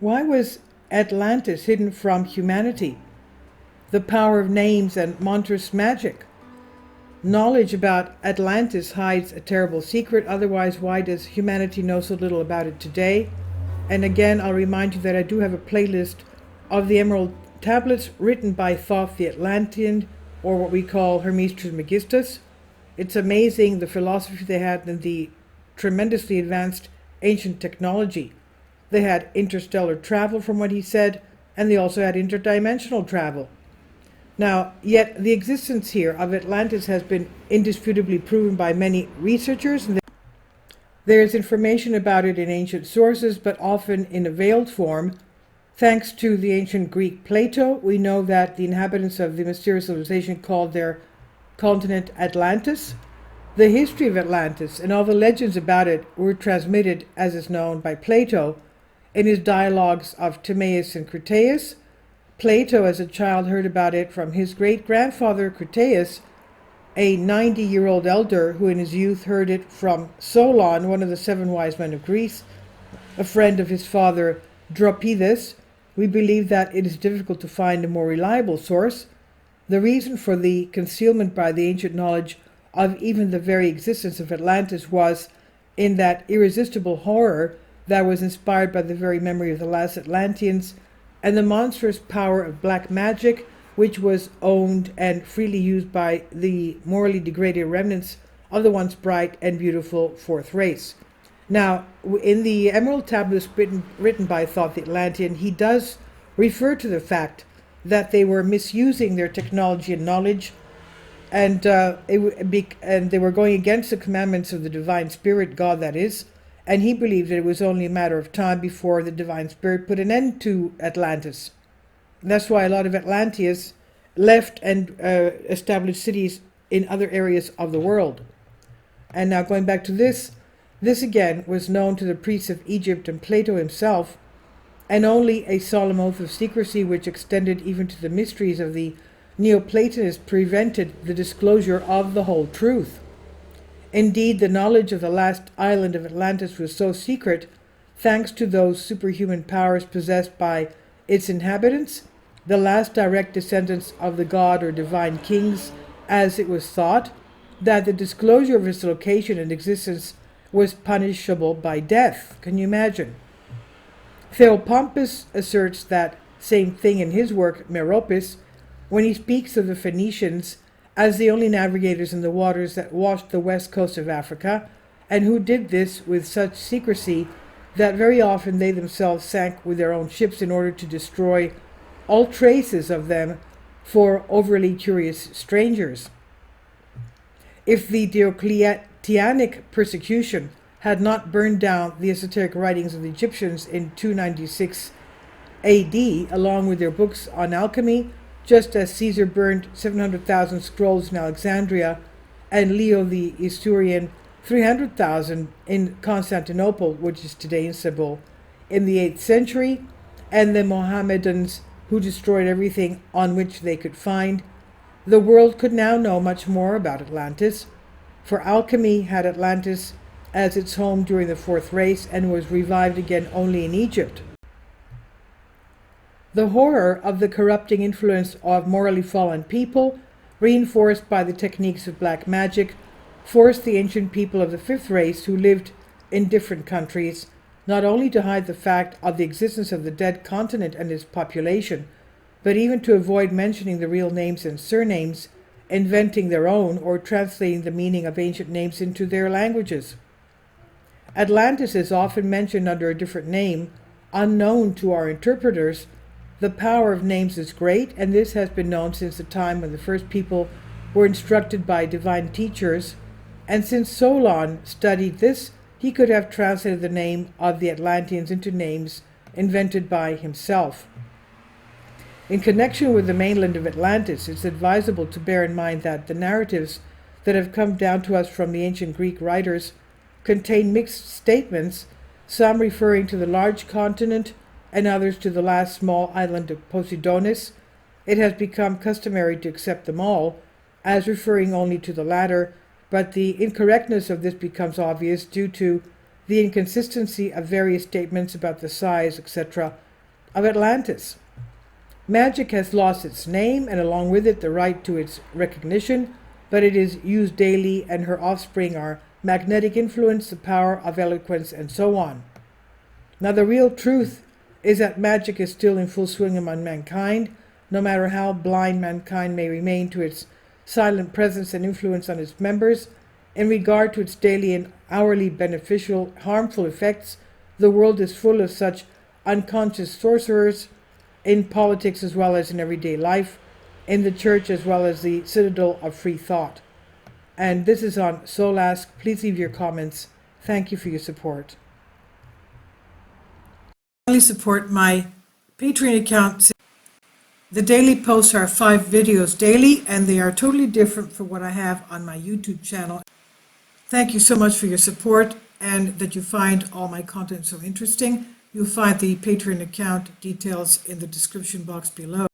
Why was Atlantis hidden from humanity? The power of names and Monstrous magic. Knowledge about Atlantis hides a terrible secret, otherwise why does humanity know so little about it today? And again, I'll remind you that I do have a playlist of the Emerald Tablets written by Thoth the Atlantean, or what we call Hermes Trismegistus. It's amazing the philosophy they had and the tremendously advanced ancient technology. They had interstellar travel, from what he said, and they also had interdimensional travel. Now, yet the existence here of Atlantis has been indisputably proven by many researchers. There is information about it in ancient sources, but often in a veiled form. Thanks to the ancient Greek Plato, we know that the inhabitants of the mysterious civilization called their continent Atlantis. The history of Atlantis and all the legends about it were transmitted, as is known, by Plato in his dialogues of Timaeus and Critias. Plato, as a child, heard about it from his great-grandfather Critias, a 90-year-old elder who in his youth heard it from Solon, one of the 7 wise men of Greece, a friend of his father Dropidas. We believe that it is difficult to find a more reliable source. The reason for the concealment by the ancient knowledge of even the very existence of Atlantis was in that irresistible horror that was inspired by the very memory of the last Atlanteans and the monstrous power of black magic, which was owned and freely used by the morally degraded remnants of the once bright and beautiful fourth race. Now, in the Emerald Tablets written by Thoth the Atlantean, he does refer to the fact that they were misusing their technology and knowledge, and they were going against the commandments of the divine spirit, God that is, and he believed that it was only a matter of time before the divine spirit put an end to Atlantis. And that's why a lot of Atlanteans left and established cities in other areas of the world. And now going back to this again was known to the priests of Egypt and Plato himself, and only a solemn oath of secrecy which extended even to the mysteries of the Neoplatonists prevented the disclosure of the whole truth. Indeed, the knowledge of the last island of Atlantis was so secret, thanks to those superhuman powers possessed by its inhabitants, the last direct descendants of the god or divine kings, as it was thought, that the disclosure of its location and existence was punishable by death. Can you imagine? Theopompus asserts that same thing in his work Meropis, when he speaks of the Phoenicians as the only navigators in the waters that washed the west coast of Africa, and who did this with such secrecy that very often they themselves sank with their own ships in order to destroy all traces of them for overly curious strangers. If the Diocletianic persecution had not burned down the esoteric writings of the Egyptians in 296 AD, along with their books on alchemy, just as Caesar burned 700,000 scrolls in Alexandria and Leo the Isaurian 300,000 in Constantinople, which is today Istanbul, in the 8th century, and the Mohammedans who destroyed everything on which they could find, the world could now know much more about Atlantis, for alchemy had Atlantis as its home during the Fourth Race and was revived again only in Egypt. The horror of the corrupting influence of morally fallen people, reinforced by the techniques of black magic, forced the ancient people of the Fifth Race who lived in different countries not only to hide the fact of the existence of the dead continent and its population, but even to avoid mentioning the real names and surnames, inventing their own or translating the meaning of ancient names into their languages. Atlantis is often mentioned under a different name, unknown to our interpreters. The power of names is great, and this has been known since the time when the first people were instructed by divine teachers, and since Solon studied this, he could have translated the name of the Atlanteans into names invented by himself. In connection with the mainland of Atlantis, it's advisable to bear in mind that the narratives that have come down to us from the ancient Greek writers contain mixed statements, some referring to the large continent and others to the last small island of Poseidonis. It has become customary to accept them all as referring only to the latter, but the incorrectness of this becomes obvious due to the inconsistency of various statements about the size, etc., of Atlantis. Magic has lost its name and along with it the right to its recognition, but it is used daily and her offspring are magnetic influence, the power of eloquence, and so on. Now the real truth is that magic is still in full swing among mankind, no matter how blind mankind may remain to its silent presence and influence on its members. In regard to its daily and hourly beneficial, harmful effects, the world is full of such unconscious sorcerers, in politics as well as in everyday life, in the church as well as the citadel of free thought. And this is on Soul Ask. Please leave your comments. Thank you for your support. Support my Patreon account. The daily posts are 5 videos daily, and they are totally different from what I have on my YouTube channel. Thank you so much for your support and that you find all my content so interesting. You'll find the Patreon account details in the description box below.